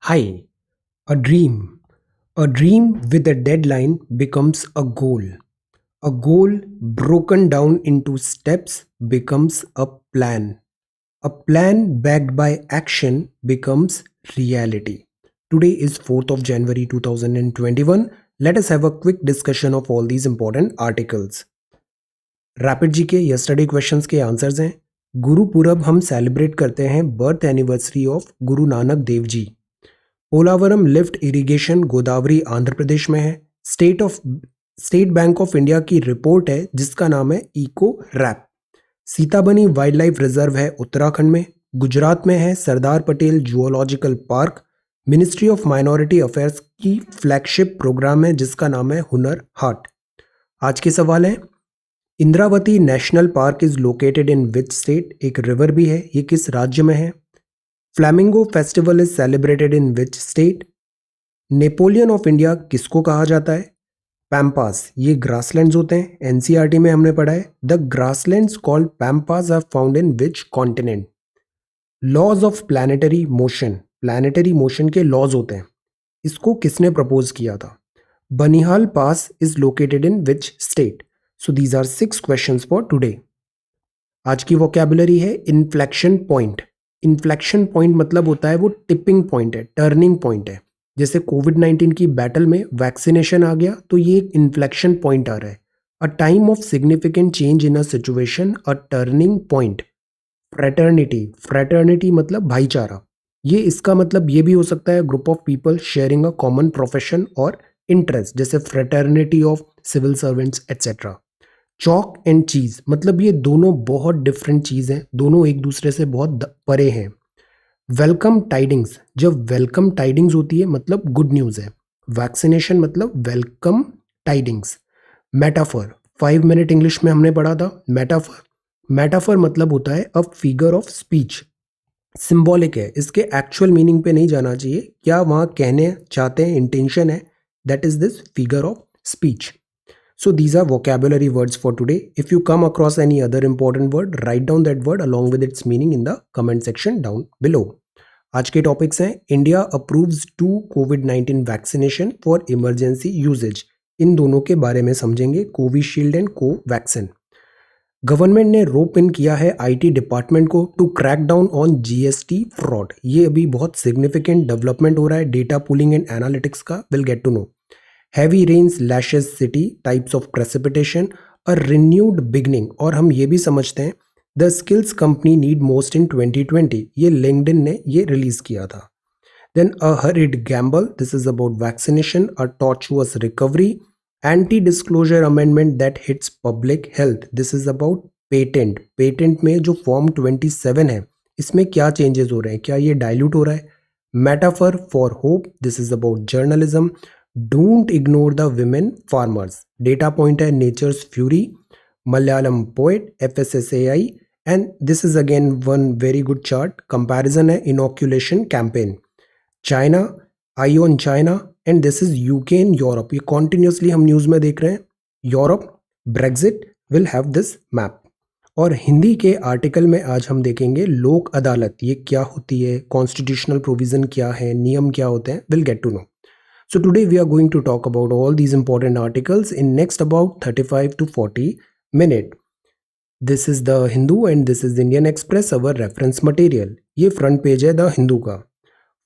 Hi, a dream. A dream with a deadline becomes a goal. A goal broken down into steps becomes a plan. A plan backed by action becomes reality. Today is 4th of January 2021. Let us have a quick discussion of all these important articles. Rapid जी के yesterday questions के answers हैं। गुरु पूरब हम celebrate करते हैं birth anniversary of Guru Nanak Dev ji. Polavaram lift irrigation Godavari Andhra Pradesh में है। State Bank of India की रिपोर्ट है जिसका नाम है Ecowrap. Sitabani wildlife reserve है उत्तराखंड में। गुजरात में है Sardar Patel zoological park. Ministry of minority affairs की फ्लैगशिप प्रोग्राम है जिसका नाम है हुनर हाट। आज के सवाल है, Indravati national park is located in which state. एक रिवर भी है, ये किस राज्य में है। Flamingo festival is celebrated in which state. Napoleon of India किसको कहा जाता है। पैम्पास, ये ग्रासलैंड्स होते हैं, एनसीईआरटी में हमने पढ़ा है। The grasslands called Pampas are found in which continent. Laws of planetary motion के लॉज होते हैं, इसको किसने प्रपोज किया था। Banihal pass is located in which state. So these are 6 questions for today. आज की वोकैबुलरी है इन्फ्लेक्शन पॉइंट। इन्फ्लेक्शन पॉइंट मतलब होता है वो टिपिंग पॉइंट है, टर्निंग पॉइंट है। जैसे कोविड-19 की बैटल में वैक्सीनेशन आ गया तो ये एक इन्फ्लेक्शन पॉइंट आ रहा है। A time of significant change in a situation, a turning point. Fraternity मतलब भाईचारा। ये इसका मतलब ये भी हो सकता है group of people sharing a common profession और इंटरेस्ट, जैसे fraternity of civil servants etcetera. Chalk and cheese मतलब ये दोनों बहुत डिफरेंट चीज हैं, दोनों एक दूसरे से बहुत परे हैं। वेलकम टाइडिंग्स, जब वेलकम टाइडिंग्स होती है मतलब गुड न्यूज है। वैक्सीनेशन मतलब welcome tidings. Metaphor, 5 minute English में हमने पढ़ा था मेटाफर मतलब होता है a figure of speech. Symbolic है, इसके एक्चुअल मीनिंग पे नहीं जाना चाहिए, क्या वहां कहने चाहते हैं, इंटेंशन है, that is this figure of speech. So these are vocabulary words for today. If you come across any other important word, write down that word along with its meaning in the comment section down below. आज के topics हैं, India approves 2 कोविड-19 vaccination for emergency uses. इन दोनों के बारे में समझेंगे, कोविशील्ड एंड कोवैक्सिन। गवर्नमेंट ने रोप इन किया है आईटी डिपार्टमेंट को to crack down on GST fraud. ये अभी बहुत सिग्निफिकेंट डेवलपमेंट हो रहा है डेटा पुलिंग एंड एनालिटिक्स का, will get to know. Heavy rains lashes city, types of precipitation, a renewed beginning. और हम ये भी समझते हैं the skills company need most in 2020. ये LinkedIn ने ये रिलीज किया था. Then a hurried gamble. This is about vaccination, a tortuous recovery, anti-disclosure amendment that hits public health. This is about patent. Patent में जो फॉर्म 27 है इसमें क्या चेंजेस हो रहे हैं, क्या ये डाइल्यूट हो रहा है. Metaphor for hope. This is about journalism. Don't ignore the women farmers. Data point है Nature's Fury, Malayalam poet, FSSAI, and this is again one very good chart. Comparison है inoculation campaign. China, eye on China, and this is UK and Europe. ये continuously हम news में देख रहे हैं. Europe, Brexit will have this map. और हिंदी के article में आज हम देखेंगे लोक अदालत ये क्या होती है, कॉन्स्टिट्यूशनल प्रोविजन क्या है, नियम क्या होते हैं, will get to know. So today we are going to talk about all these important articles in next about 35 to 40 minutes. This is the Hindu and this is Indian Express, our reference material. ये front page है the Hindu का.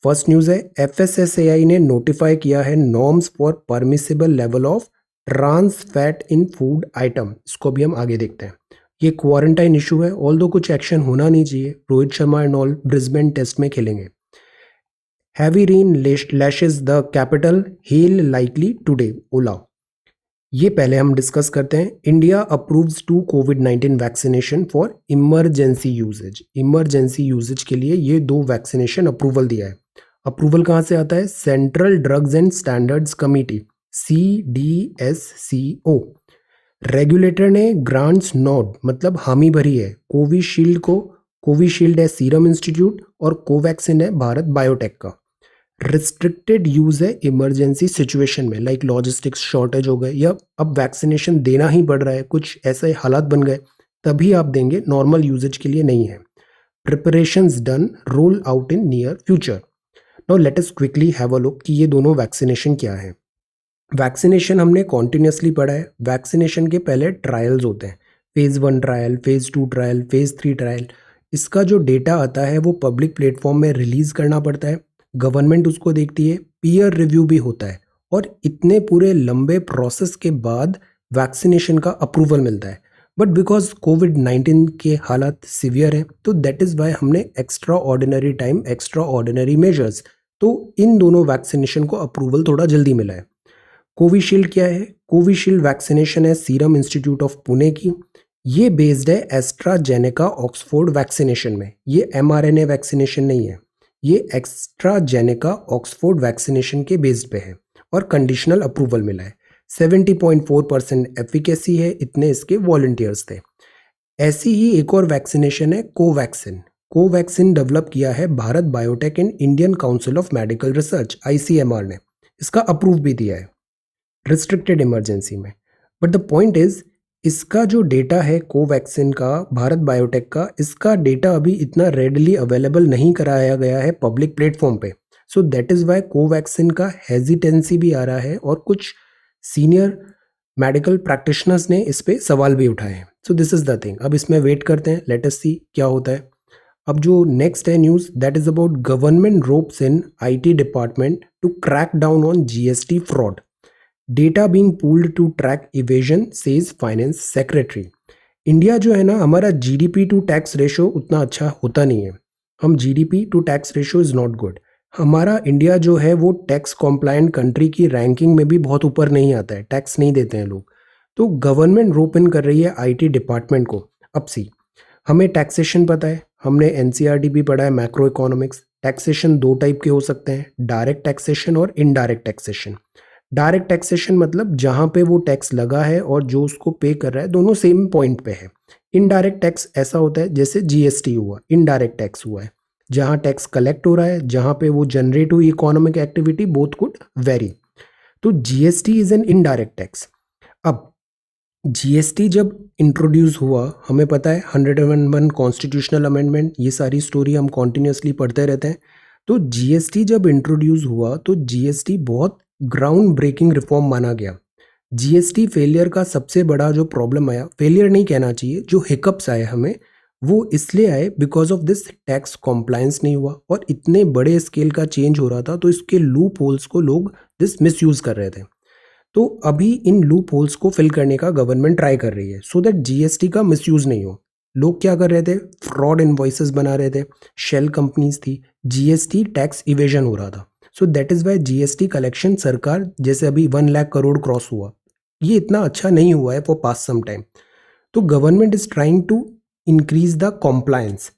First news है FSSAI ने notify किया है norms for permissible level of trans fat in food item. इसको भी हम आगे देखते हैं. ये क्वारंटाइन इशू है, ऑल दो कुछ एक्शन होना नहीं चाहिए. Rohit Sharma and all Brisbane test में खेलेंगे. Heavy rain lashes the capital, hail likely today. ओला, ये पहले हम डिस्कस करते हैं. इंडिया अप्रूव्स 2 कोविड-19 vaccination for emergency uses. Emergency uses के लिए ये 2 वैक्सीनेशन अप्रूवल दिया है. अप्रूवल कहाँ से आता है, central drugs and standards committee CDSCO. Regulator ने ग्रांट्स नोड मतलब हामी भरी है कोविशील्ड को. कोविशील्ड है सीरम इंस्टीट्यूट और कोवैक्सिन है भारत बायोटेक का. रिस्ट्रिक्टेड यूज है इमरजेंसी सिचुएशन में, लाइक लॉजिस्टिक्स शॉर्टेज हो गए या अब वैक्सीनेशन देना ही पड़ रहा है, कुछ ऐसे हालात बन गए तभी आप देंगे, नॉर्मल यूजेज के लिए नहीं है. Preparations done, roll out in near future. Now let us quickly have a look कि ये दोनों वैक्सीनेशन क्या है। वैक्सीनेशन हमने कॉन्टिन्यूसली पढ़ा है। वैक्सीनेशन के पहले ट्रायल्स होते हैं, phase 1 trial, phase 2 trial, phase 3 trial. इसका जो डेटा आता है वो पब्लिक प्लेटफॉर्म में रिलीज़ करना पड़ता है, गवर्नमेंट उसको देखती है, पीयर रिव्यू भी होता है और इतने पूरे लंबे प्रोसेस के बाद वैक्सीनेशन का अप्रूवल मिलता है। बट बिकॉज कोविड-19 के हालात सीवियर हैं, तो दैट इज़ वाई हमने extra ordinary time, extra ordinary measures, तो इन दोनों वैक्सीनेशन को अप्रूवल थोड़ा जल्दी मिला है। कोविशील्ड क्या है? कोविशील्ड वैक्सीनेशन है सीरम इंस्टीट्यूट ऑफ पुणे की। ये बेस्ड है एस्ट्राजेनेका ऑक्सफोर्ड वैक्सीनेशन में। ये mRNA वैक्सीनेशन नहीं है, ये एस्ट्राजेनेका ऑक्सफोर्ड वैक्सीनेशन के बेस्ड पे है और कंडीशनल अप्रूवल मिला है। 70.4% एफिकेसी है, इतने इसके वॉलंटियर्स थे। ऐसी ही एक और वैक्सीनेशन है कोवैक्सिन। कोवैक्सिन डेवलप किया है Bharat biotech and Indian council of medical research ICMR ने। इसका अप्रूव भी दिया है रिस्ट्रिक्टेड इमरजेंसी में। बट द पॉइंट इज, इसका जो डेटा है कोवैक्सिन का, भारत बायोटेक का, इसका डेटा अभी इतना रेडली अवेलेबल नहीं कराया गया है पब्लिक प्लेटफॉर्म पे। So that is why Covaxin का हेजिटेंसी भी आ रहा है और कुछ सीनियर मेडिकल प्रैक्टिशनर्स ने इस पे सवाल भी उठाए हैं। सो दिस इज द थिंग। अब इसमें वेट करते हैं, लेट अस सी क्या होता है। अब जो नेक्स्ट है news, that is about government ropes in IT department to crack down on GST fraud. Data being pooled to track evasion, says finance secretary. India जो है ना, हमारा GDP टू टैक्स रेशो उतना अच्छा होता नहीं है। हम GDP to tax ratio is not good. हमारा इंडिया जो है वो टैक्स कॉम्प्लायंट कंट्री की रैंकिंग में भी बहुत ऊपर नहीं आता है, टैक्स नहीं देते हैं लोग। तो गवर्नमेंट रोप इन कर रही है IT डिपार्टमेंट को। अब सी, हमें टैक्सेशन पता है, हमने NCERT भी पढ़ा है, मैक्रो इकोनॉमिक्स। टैक्सेशन दो टाइप के हो सकते हैं, डायरेक्ट टैक्सेशन और इनडायरेक्ट टैक्सेशन। डायरेक्ट टैक्सेशन मतलब जहाँ पे वो टैक्स लगा है और जो उसको पे कर रहा है दोनों सेम पॉइंट पे है। इनडायरेक्ट टैक्स ऐसा होता है जैसे GST हुआ, इनडायरेक्ट टैक्स हुआ है, जहाँ टैक्स कलेक्ट हो रहा है, जहाँ पे वो जनरेट हुई economic activity both could very. तो GST is an indirect tax. अब GST जब इंट्रोड्यूस हुआ, हमें पता है 101 कॉन्स्टिट्यूशनल अमेंडमेंट, ये सारी स्टोरी हम कॉन्टिन्यूसली पढ़ते रहते हैं। तो GST जब इंट्रोड्यूस हुआ तो GST बहुत ग्राउंड ब्रेकिंग रिफॉर्म माना गया। GST फेलियर का सबसे बड़ा जो प्रॉब्लम आया, फेलियर नहीं कहना चाहिए, जो हिकअप्स आए हमें, वो इसलिए आए because of this tax compliance नहीं हुआ और इतने बड़े स्केल का चेंज हो रहा था, तो इसके लूप होल्स को लोग दिस मिसयूज कर रहे थे। तो अभी इन लूप होल्स को फिल करने का गवर्नमेंट ट्राई कर रही है सो दैट GST का मिसयूज नहीं हो। लोग क्या कर रहे थे, फ्रॉड इनवॉइसेस बना रहे थे, शेल कंपनीज थी, GST टैक्स इवेजन हो रहा था। So that is why GST collection सरकार, जैसे अभी 1 लाख करोड़ क्रॉस हुआ, ये इतना अच्छा नहीं हुआ है फॉर पास्ट सम टाइम। तो government is trying to increase the compliance,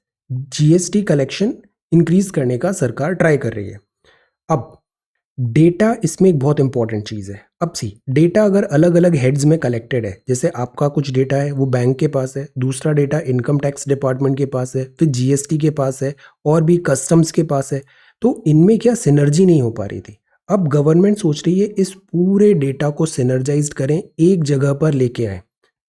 GST collection increase करने का सरकार ट्राई कर रही है। अब डेटा इसमें एक बहुत इंपॉर्टेंट चीज़ है। अब सी, डेटा अगर अलग अलग हेड्स में कलेक्टेड है, जैसे आपका कुछ डेटा है वो बैंक के पास है, दूसरा डेटा इनकम टैक्स डिपार्टमेंट के पास है, फिर GST के पास है और भी कस्टम्स के पास है, तो इनमें क्या सिनर्जी नहीं हो पा रही थी। अब गवर्नमेंट सोच रही है इस पूरे डेटा को सिनर्जाइज करें, एक जगह पर लेके आए,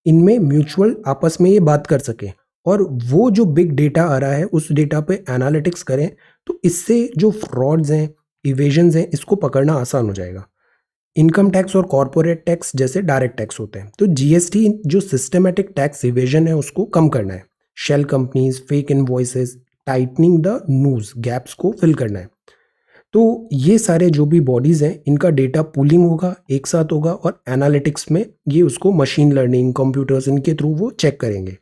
इनमें म्यूचुअल आपस में ये बात कर सकें और वो जो बिग डेटा आ रहा है उस डेटा पे एनालिटिक्स करें, तो इससे जो फ्रॉड्स हैं, इवेजन्स हैं, इसको पकड़ना आसान हो जाएगा। इनकम टैक्स और कॉर्पोरेट टैक्स जैसे डायरेक्ट टैक्स होते हैं, तो GST जो सिस्टमेटिक टैक्स इवेजन है उसको कम करना है। Shell companies, fake invoices, tightening the news gaps को फिल करना है। तो ये सारे जो भी बॉडीज हैं इनका डेटा पूलिंग होगा, एक साथ होगा और एनालिटिक्स में ये उसको मशीन लर्निंग, कंप्यूटर्स, इनके थ्रू वो चेक करेंगे।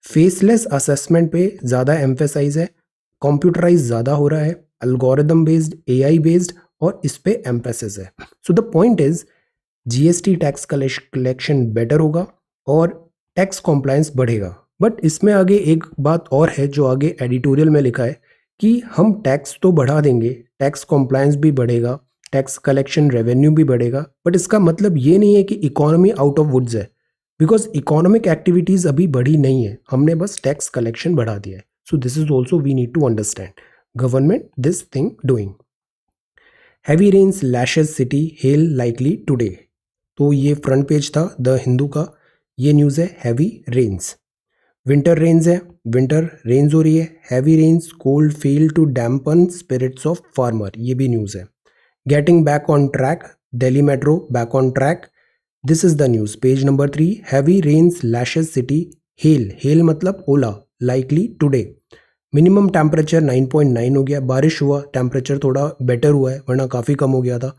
फेसलेस असेसमेंट पे ज़्यादा एम्फेसाइज है, कंप्यूटराइज ज़्यादा हो रहा है, अल्गोरिदम बेस्ड, AI बेस्ड, और इस पे एम्फेसिस है। So the point is, GST tax collection better होगा और टैक्स कॉम्प्लायंस बढ़ेगा। बट इसमें आगे एक बात और है जो आगे एडिटोरियल में लिखा है कि हम टैक्स तो बढ़ा देंगे, टैक्स कॉम्प्लायंस भी बढ़ेगा, टैक्स कलेक्शन रेवेन्यू भी बढ़ेगा, बट इसका मतलब ये नहीं है कि इकोनॉमी आउट ऑफ वुड्स है, बिकॉज इकोनॉमिक एक्टिविटीज अभी बढ़ी नहीं है, हमने बस टैक्स कलेक्शन बढ़ा दिया है। So this is also we need to understand government this thing doing. Heavy rains lashes city, hail likely today. तो ये फ्रंट पेज था द हिंदू का, ये न्यूज़ है हैवी रेन्स। विंटर रेन्स है, विंटर रेन्स हो रही है, heavy rains cold fail to dampen spirits of farmer, ये भी न्यूज़ है। Getting back on track, Delhi metro back on track, this is the news. Page number 3, heavy rains lashes city, hail, hail मतलब ओला, likely today. Minimum temperature 9.9 हो गया, बारिश हुआ, temperature थोड़ा बेटर हुआ है वरना काफ़ी कम हो गया था।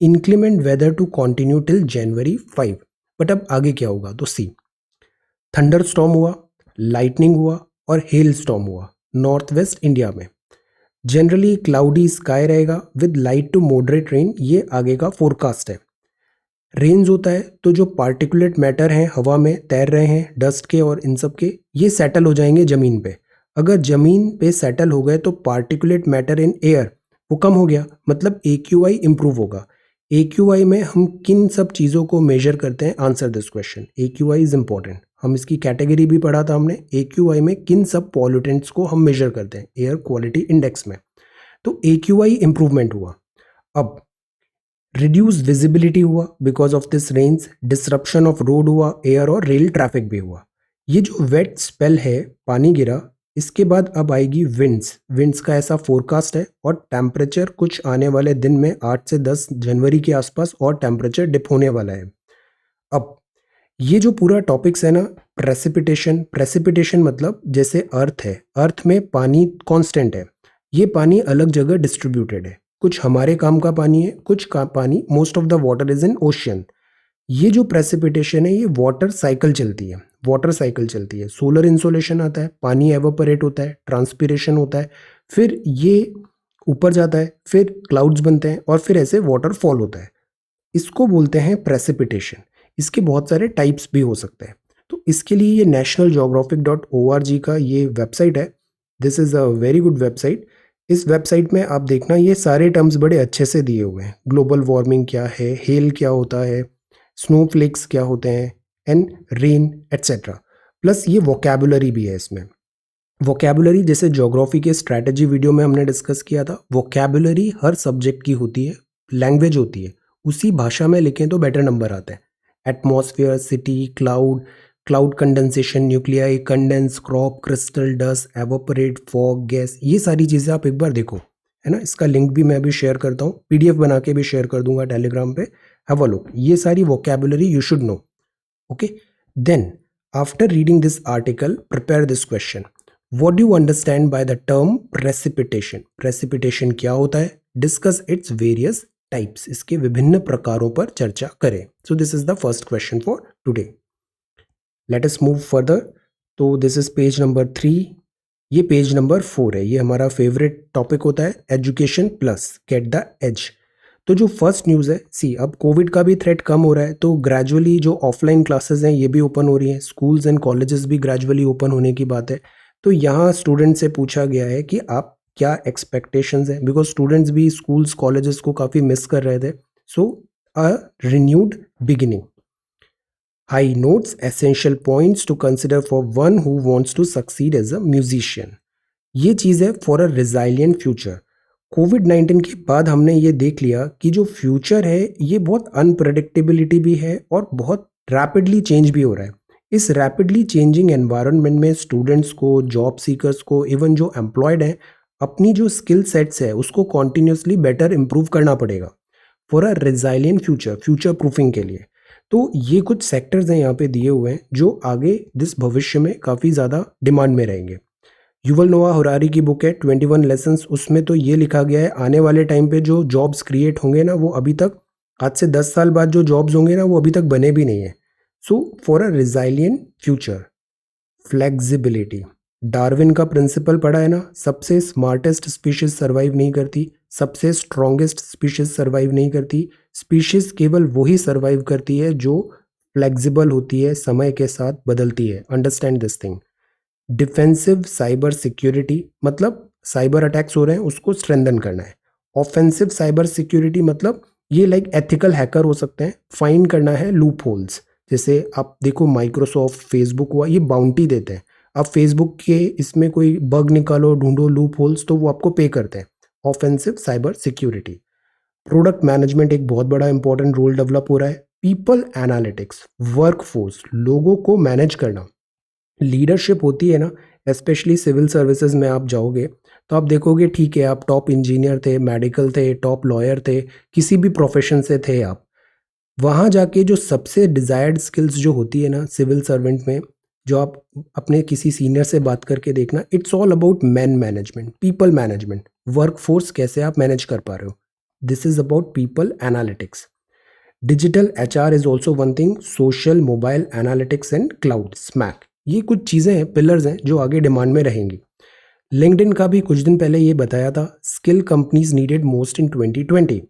Inclement weather to continue till January 5। But अब आगे क्या होगा, तो सी, थंडर स्टॉर्म हुआ, लाइटनिंग हुआ और हेल स्टॉर्म हुआ नॉर्थ वेस्ट इंडिया में। जनरली क्लाउडी स्काई रहेगा with light to moderate rain, ये आगे का फोरकास्ट है। रेन्स होता है तो जो पार्टिकुलेट मैटर हैं हवा में तैर रहे हैं, डस्ट के और इन सब के, ये सेटल हो जाएंगे ज़मीन पे। अगर ज़मीन पे सेटल हो गए तो पार्टिकुलेट मैटर इन एयर वो कम हो गया, मतलब AQI इम्प्रूव होगा। AQI में हम किन सब चीज़ों को मेजर करते हैं, answer this question. AQI is important, हम इसकी कैटेगरी भी पढ़ा था हमने। AQI में किन सब पॉल्यूटेंट्स को हम मेजर करते हैं एयर क्वालिटी इंडेक्स में, तो AQI इम्प्रूवमेंट हुआ। अब रिड्यूस विजिबिलिटी हुआ because of this rains, disruption of road हुआ, एयर और रेल ट्रैफिक भी हुआ। ये जो वेट स्पेल है, पानी गिरा, इसके बाद अब आएगी विंड्स। विंड्स का ऐसा फोरकास्ट है और टेम्परेचर कुछ आने वाले दिन में 8 से 10 जनवरी के आसपास और टेम्परेचर डिप होने वाला है। अब ये जो पूरा टॉपिक्स है ना, प्रेसिपिटेशन, प्रेसिपिटेशन मतलब जैसे अर्थ है, अर्थ में पानी कांस्टेंट है, ये पानी अलग जगह डिस्ट्रीब्यूटेड है, कुछ हमारे काम का पानी है, कुछ का पानी, most of the water is in ocean. ये जो प्रेसिपिटेशन है ये वाटर साइकिल चलती है, वाटर साइकिल चलती है। सोलर इंसोलेशन आता है, पानी एवापोरेट होता है, ट्रांसपीरेशन होता है, फिर ये ऊपर जाता है, फिर क्लाउड्स बनते हैं और फिर ऐसे वाटर फॉल होता है, इसको बोलते हैं प्रेसिपिटेशन। इसके बहुत सारे टाइप्स भी हो सकते हैं। तो इसके लिए ये nationalgeographic.org का ये वेबसाइट है, this is a very good website. इस वेबसाइट में आप देखना ये सारे टर्म्स बड़े अच्छे से दिए हुए हैं। ग्लोबल वार्मिंग क्या है, हेल क्या होता है, स्नोफ्लेक्स क्या होते हैं, एंड रेन एट्सेट्रा। प्लस ये वोकेबुलरी भी है इसमें। वोकेबुलरी जैसे ज्योग्राफी के स्ट्रैटेजी वीडियो में हमने डिस्कस किया था, वोकेबुलरी हर सब्जेक्ट की होती है, लैंग्वेज होती है, उसी भाषा में लिखें तो बेटर नंबर आते हैं। Atmosphere, city, cloud, cloud condensation, nuclei, condense, crop, crystal, dust, evaporate, fog, gas, ये सारी चीज़ें आप एक बार देखो, है ना। इसका लिंक भी मैं अभी शेयर करता हूँ, PDF बना के भी शेयर कर दूंगा टेलीग्राम पे, हैव अ लुक। ये सारी vocabulary you should know, okay. Then after reading this article prepare this question, what do you understand by the term precipitation? Precipitation क्या होता है, डिस्कस इट्स वेरियस टाइप्स, इसके विभिन्न प्रकारों पर चर्चा करें। सो this is the first question for today. Let us move further. तो दिस इज पेज नंबर 3, ये पेज नंबर 4 है, ये हमारा फेवरेट टॉपिक होता है, education plus get the edge. तो जो फर्स्ट न्यूज़ है, सी अब कोविड का भी थ्रेट कम हो रहा है, तो ग्रेजुअली जो ऑफलाइन क्लासेस हैं ये भी ओपन हो रही हैं, स्कूल्स एंड कॉलेजेस भी ग्रेजुअली ओपन होने की बात है। तो यहाँ स्टूडेंट से पूछा गया है कि आप क्या एक्सपेक्टेशंस हैं, बिकॉज स्टूडेंट्स भी स्कूल्स कॉलेजेस को काफ़ी मिस कर रहे थे। So a renewed beginning, high notes, essential points to consider for one who wants to succeed as a musician. ये चीज़ है फॉर अ रिजाइलियंट फ्यूचर। कोविड-19 के बाद हमने ये देख लिया कि जो फ्यूचर है ये बहुत अनप्रेडिक्टेबिलिटी भी है और बहुत रैपिडली चेंज भी हो रहा है। इस रैपिडली चेंजिंग एनवायरनमेंट में स्टूडेंट्स को, जॉब सीकर्स को, इवन जो एम्प्लॉयड हैं, अपनी जो स्किल सेट्स है उसको कॉन्टिन्यूसली बेटर इम्प्रूव करना पड़ेगा for a resilient future, future proofing के लिए। तो ये कुछ सेक्टर्स हैं यहाँ पे दिए हुए हैं जो आगे दिस भविष्य में काफ़ी ज़्यादा डिमांड में रहेंगे। युवल नोआ हरारी की बुक है 21 लेसन्स, उसमें तो ये लिखा गया है आने वाले टाइम पे जो जॉब्स क्रिएट होंगे ना वो अभी तक, आज से 10 साल बाद जो जॉब्स होंगे ना वो अभी तक बने भी नहीं है। So for a resilient future, flexibility, Darwin का प्रिंसिपल पढ़ा है ना, सबसे स्मार्टेस्ट स्पीशीज सर्वाइव नहीं करती, सबसे स्ट्रॉन्गेस्ट स्पीशीज सर्वाइव नहीं करती, स्पीशीज केवल वही सर्वाइव करती है जो फ्लेक्सिबल होती है, समय के साथ बदलती है। Understand this thing. Defensive cyber security मतलब साइबर अटैक्स हो रहे हैं उसको स्ट्रेंथन करना है। ऑफेंसिव साइबर सिक्योरिटी मतलब ये लाइक एथिकल हैकर हो सकते हैं, फाइंड करना है लूप होल्स। जैसे आप देखो माइक्रोसॉफ्ट, फेसबुक हुआ, ये बाउंटी देते हैं, आप फेसबुक के इसमें कोई बग निकालो, ढूंढो लूप होल्स, तो वो आपको पे करते हैं। Offensive cyber security. Product management एक बहुत बड़ा इंपॉर्टेंट रोल डेवलप हो रहा है। पीपल एनालिटिक्स, वर्कफोर्स, लोगों को मैनेज करना, लीडरशिप होती है ना, स्पेशली सिविल सर्विसेज में आप जाओगे तो आप देखोगे ठीक है आप टॉप इंजीनियर थे, मेडिकल थे, टॉप लॉयर थे, किसी भी प्रोफेशन से थे आप, वहाँ जाके जो सबसे डिज़ायर्ड स्किल्स जो होती है ना सिविल सर्वेंट में, जो आप अपने किसी सीनियर से बात करके देखना, it's all about man management, people management, work force कैसे आप मैनेज कर पा रहे हो, this is about people analytics. Digital HR is also one thing, social mobile analytics and cloud smack, ये कुछ चीज़ें हैं, पिलर्स हैं जो आगे डिमांड में रहेंगी। लिंक्डइन का भी कुछ दिन पहले ये बताया था, skill companies needed most in 2020।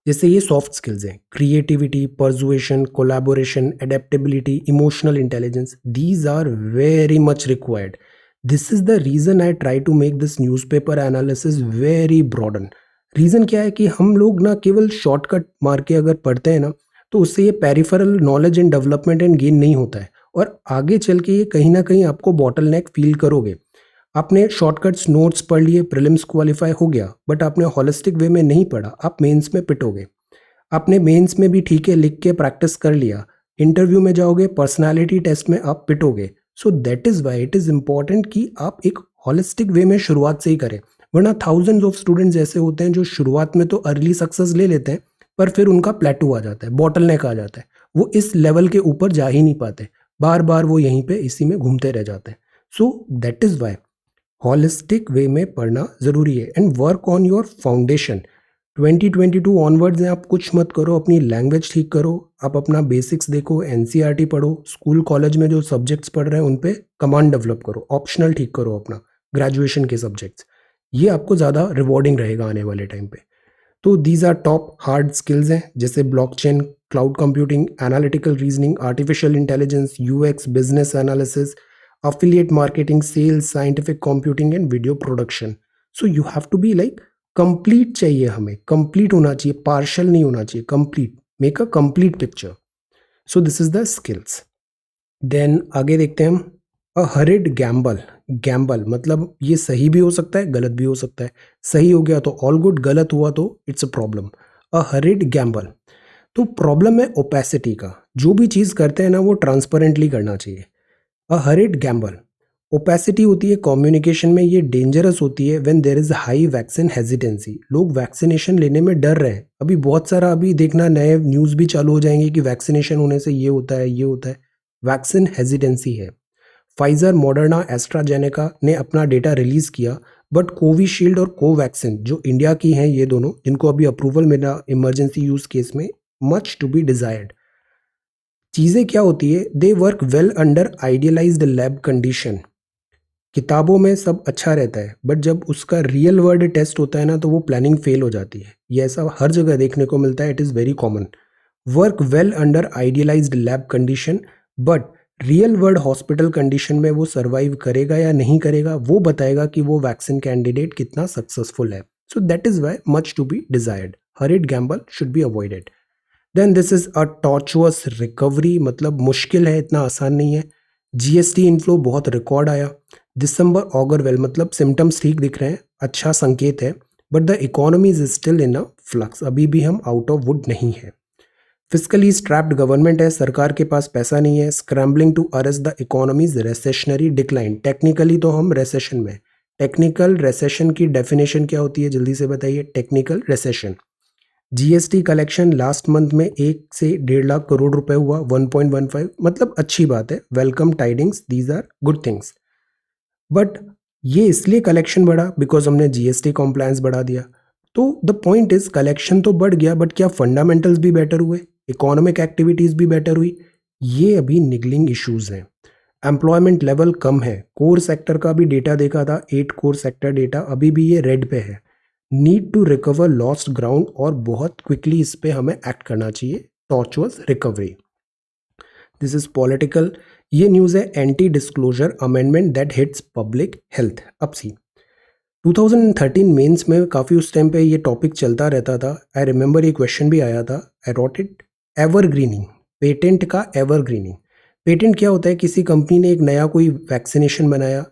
जैसे ये सॉफ्ट स्किल्स हैं, creativity, persuasion, collaboration, adaptability, emotional intelligence, these are very much required. This is the reason I try to make this newspaper analysis very broaden. Reason क्या है कि हम लोग ना केवल शॉर्टकट मार के अगर पढ़ते हैं ना, तो उससे ये peripheral knowledge and development and gain नहीं होता है, और आगे चल के ये कहीं ना कहीं आपको बॉटल नेक फील करोगे। आपने शॉर्टकट्स नोट्स पढ़ लिए, प्रीलिम्स क्वालिफाई हो गया, बट आपने होलिस्टिक वे में नहीं पढ़ा, आप मेंस में पिटोगे। आपने मेंस में भी ठीक है लिख के प्रैक्टिस कर लिया, इंटरव्यू में जाओगे, पर्सनालिटी टेस्ट में आप पिटोगे। So that is why it is important कि आप एक होलिस्टिक वे में शुरुआत से ही करें, वरना थाउजेंड्स ऑफ स्टूडेंट्स ऐसे होते हैं जो शुरुआत में तो अर्ली सक्सेस ले लेते हैं, पर फिर उनका प्लेटू आ जाता है, बॉटल नेक आ जाता है, वो इस लेवल के ऊपर जा ही नहीं पाते, बार बार वो यहीं पे इसी में घूमते रह जाते हैं। So that is why holistic way में पढ़ना ज़रूरी है, and work on your foundation. 2022 onwards हैं, आप कुछ मत करो, अपनी लैंग्वेज ठीक करो, आप अपना बेसिक्स देखो, एनसीईआरटी पढ़ो, स्कूल कॉलेज में जो सब्जेक्ट्स पढ़ रहे हैं उन पे कमांड डेवलप करो, ऑप्शनल ठीक करो अपना, ग्रेजुएशन के सब्जेक्ट्स, ये आपको ज़्यादा रिवॉर्डिंग रहेगा आने वाले टाइम पे। तो these are top hard skills हैं, जैसे blockchain, cloud computing, analytical reasoning, artificial intelligence, UX, business analysis, affiliate marketing, sales, scientific computing and video production. So you have to be like complete, चाहिए हमें complete होना चाहिए, partial नहीं होना चाहिए, complete, make a complete picture. So this is the skills. Then आगे देखते हैं हम, a hurried gamble. Gamble मतलब ये सही भी हो सकता है, गलत भी हो सकता है, सही हो गया तो all good, गलत हुआ तो it's a problem. A hurried gamble, तो प्रॉब्लम है ओपेसिटी का, जो भी चीज़ करते हैं ना वो ट्रांसपेरेंटली करना चाहिए। अ हरिड गैम्बल, ओपेसिटी होती है कम्युनिकेशन में, ये डेंजरस होती है when there is high vaccine hesitancy, लोग वैक्सीनेशन लेने में डर रहे हैं, अभी बहुत सारा अभी देखना नए न्यूज़ भी चालू हो जाएंगे कि वैक्सीनेशन होने से ये होता है, ये होता है, वैक्सीन हेजिटेंसी है। फाइजर, मॉडर्ना, एस्ट्राजेनेका ने अपना डेटा रिलीज़ किया, बट कोविशील्ड और कोवैक्सिन जो इंडिया की हैं, ये दोनों जिनको अभी अप्रूवल मिला इमरजेंसी यूज़ केस में, मच टू बी डिजायर्ड। चीज़ें क्या होती है, they work well under idealised lab condition. किताबों में सब अच्छा रहता है, बट जब उसका रियल वर्ल्ड टेस्ट होता है ना, तो वो प्लानिंग फेल हो जाती है, ये ऐसा हर जगह देखने को मिलता है, it is very common. Work well under idealised lab condition, but real world hospital condition में वो सर्वाइव करेगा या नहीं करेगा, वो बताएगा कि वो वैक्सीन कैंडिडेट कितना सक्सेसफुल है। So that is why much to be desired, hurried gamble should be avoided. Then this is a tortuous recovery, मतलब मुश्किल है, इतना आसान नहीं है। जीएसटी इनफ्लो बहुत रिकॉर्ड आया, दिसंबर ऑगर वेल, मतलब सिम्टम्स ठीक दिख रहे हैं, अच्छा संकेत है, but the economy is still in a flux, अभी भी हम आउट ऑफ वुड नहीं है। फिजिकली स्ट्रैप्ड गवर्नमेंट है, सरकार के पास पैसा नहीं है, scrambling to arrest the economy's recessionary decline, technically तो हम रेसेशन में। टेक्निकल रेसेशन की डेफिनेशन क्या होती है, जल्दी से बताइए, technical recession. GST collection last month में 1 से 1.5 लाख करोड़ रुपए हुआ, 1.15, मतलब अच्छी बात है, welcome tidings, these are good things. But ये इसलिए कलेक्शन बढ़ा बिकॉज हमने जीएसटी कॉम्प्लायंस बढ़ा दिया। तो द पॉइंट इज कलेक्शन तो बढ़ गया, बट क्या फंडामेंटल्स भी बेटर हुए, इकोनॉमिक एक्टिविटीज भी बेटर हुई, ये अभी निगलिंग इश्यूज हैं। एम्प्लॉयमेंट लेवल कम है, कोर सेक्टर का भी डेटा देखा था, 8 कोर सेक्टर डेटा, अभी भी ये रेड पे है। Need to recover lost ground, और बहुत क्विकली इस पे हमें एक्ट करना चाहिए, tortuous recovery. This is political, ये न्यूज़ है, anti disclosure amendment that hits public health. अब सी 2013 मेंस में काफ़ी उस टाइम पे ये टॉपिक चलता रहता था, आई रिमेंबर ये क्वेश्चन भी आया था, आई रॉट इट, एवरग्रीनिंग, पेटेंट का एवरग्रीनिंग। पेटेंट क्या होता है, किसी कंपनी ने एक नया कोई वैक्सीनेशन बनाया,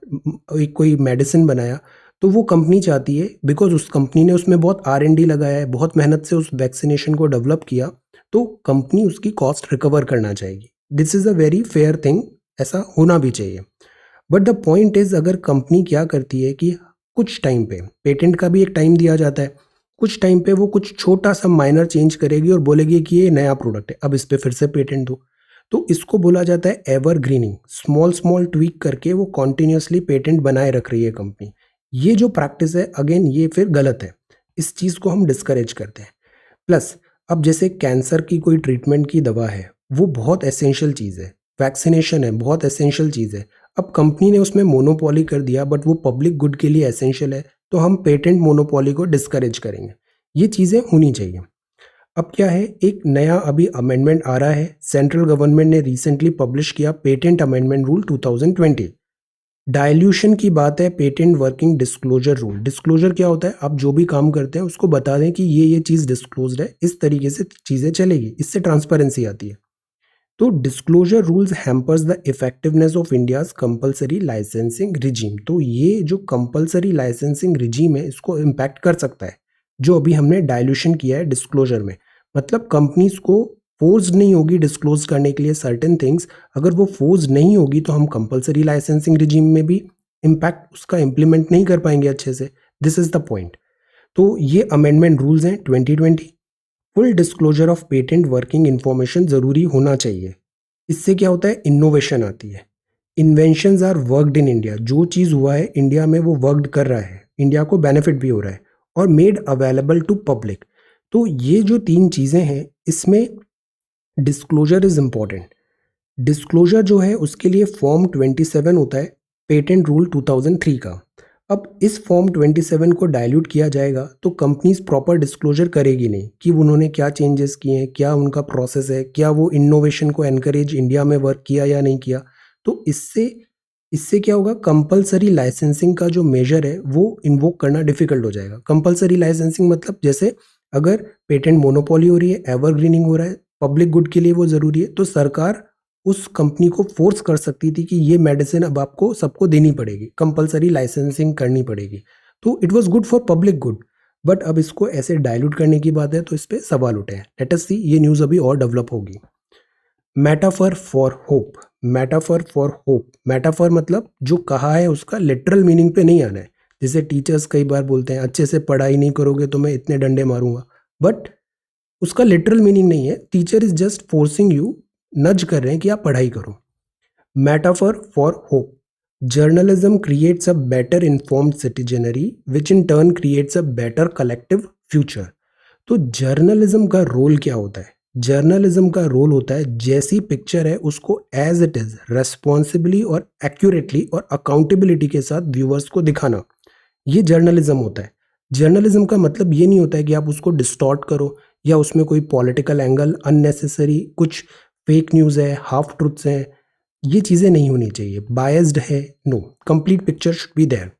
एक कोई मेडिसिन बनाया, तो वो कंपनी चाहती है, बिकॉज उस कंपनी ने उसमें बहुत R&D लगाया है, बहुत मेहनत से उस वैक्सीनेशन को डेवलप किया, तो कंपनी उसकी कॉस्ट रिकवर करना चाहेगी। This is a very fair thing, ऐसा होना भी चाहिए। बट द पॉइंट इज, अगर कंपनी क्या करती है कि कुछ टाइम पे, पेटेंट का भी एक टाइम दिया जाता है, कुछ टाइम पे वो कुछ छोटा सा माइनर चेंज करेगी और बोलेगी कि ये नया प्रोडक्ट है, अब इस पे फिर से पेटेंट दो। तो इसको बोला जाता है एवरग्रीनिंग। स्मॉल स्मॉल ट्वीक करके वो कॉन्टिन्यूसली पेटेंट बनाए रख रही है कंपनी। ये जो प्रैक्टिस है, अगेन ये फिर गलत है, इस चीज़ को हम डिस्करेज करते हैं। प्लस अब जैसे कैंसर की कोई ट्रीटमेंट की दवा है, वो बहुत एसेंशियल चीज़ है, वैक्सीनेशन है, बहुत एसेंशियल चीज़ है। अब कंपनी ने उसमें मोनोपोली कर दिया, बट वो पब्लिक गुड के लिए एसेंशियल है, तो हम पेटेंट मोनोपोली को डिस्करेज करेंगे। ये चीज़ें होनी चाहिए। अब क्या है, एक नया अभी अमेंडमेंट आ रहा है, सेंट्रल गवर्नमेंट ने रिसेंटली पब्लिश किया पेटेंट अमेंडमेंट रूल 2020। डाइल्यूशन की बात है, patent working disclosure rule. Disclosure क्या होता है, आप जो भी काम करते हैं उसको बता दें कि ये चीज़ डिस्क्लोज्ड है, इस तरीके से चीज़ें चलेगी, इससे ट्रांसपेरेंसी आती है। तो disclosure rules hampers the effectiveness of India's compulsory licensing regime. तो ये जो कंपलसरी लाइसेंसिंग रिजीम है, इसको इम्पैक्ट कर सकता है, जो अभी हमने डाइल्यूशन किया है डिस्क्लोजर में। मतलब कंपनीज को फोर्स नहीं होगी डिस्क्लोज करने के लिए सर्टेन थिंग्स। अगर वो फोर्स नहीं होगी तो हम कंपलसरी लाइसेंसिंग रिजीम में भी इम्पैक्ट उसका इम्प्लीमेंट नहीं कर पाएंगे अच्छे से। This is the point. तो ये अमेंडमेंट रूल्स हैं 2020। Full disclosure of patent working information ज़रूरी होना चाहिए। इससे क्या होता है, इनोवेशन आती है। Inventions are worked in India. जो चीज़ हुआ है इंडिया में वो वर्कड कर रहा है, इंडिया को बेनिफिट भी हो रहा है, और मेड अवेलेबल टू पब्लिक। तो ये जो तीन चीज़ें हैं, इसमें डिस्क्लोजर इज इम्पॉर्टेंट। डिस्क्लोजर जो है उसके लिए फॉर्म 27 होता है, पेटेंट रूल 2003 का। अब इस फॉर्म 27 को डाइल्यूट किया जाएगा तो कंपनीज प्रॉपर डिस्क्लोजर करेगी नहीं कि उन्होंने क्या चेंजेस किए हैं, क्या उनका प्रोसेस है, क्या वो इनोवेशन को एनकरेज इंडिया में वर्क किया या नहीं किया। तो इससे इससे क्या होगा, कंपलसरी लाइसेंसिंग का जो मेजर है वो इन्वोक करना डिफिकल्ट हो जाएगा। कंपलसरी लाइसेंसिंग मतलब जैसे अगर पेटेंट मोनोपोली हो रही है, एवरग्रीनिंग हो रहा है, पब्लिक गुड के लिए वो ज़रूरी है, तो सरकार उस कंपनी को फोर्स कर सकती थी कि ये मेडिसिन अब आपको सबको देनी पड़ेगी, कंपलसरी लाइसेंसिंग करनी पड़ेगी। तो it was good for public good. But अब इसको ऐसे डाइल्यूट करने की बात है तो इस पर सवाल उठे हैं। लेट अस सी, ये न्यूज़ अभी और डेवलप होगी। Metaphor for hope. Metaphor for hope, metaphor मतलब जो कहा है उसका लिटरल मीनिंग पे नहीं आना है। जैसे टीचर्स कई बार बोलते हैं अच्छे से पढ़ाई नहीं करोगे तो मैं इतने डंडे मारूंगा, बट उसका लिटरल मीनिंग नहीं है। Teacher is just forcing you, नज कर रहे हैं कि आप पढ़ाई करो। Metaphor for hope. Journalism creates a better informed citizenry which in turn creates a better collective future. तो जर्नलिज्म का रोल क्या होता है? जर्नलिज्म का रोल होता है जैसी पिक्चर है उसको एज इट इज रेस्पॉन्सिबली और एक्यूरेटली और अकाउंटेबिलिटी के साथ व्यूअर्स को दिखाना। ये जर्नलिज्म होता है। जर्नलिज्म का मतलब ये नहीं होता है कि आप उसको डिस्टॉर्ट करो या उसमें कोई पॉलिटिकल एंगल, अननेसेसरी कुछ फेक न्यूज़ है, हाफ ट्रुथ्स हैं, ये चीज़ें नहीं होनी चाहिए। बायस्ड है, no, complete picture should be there.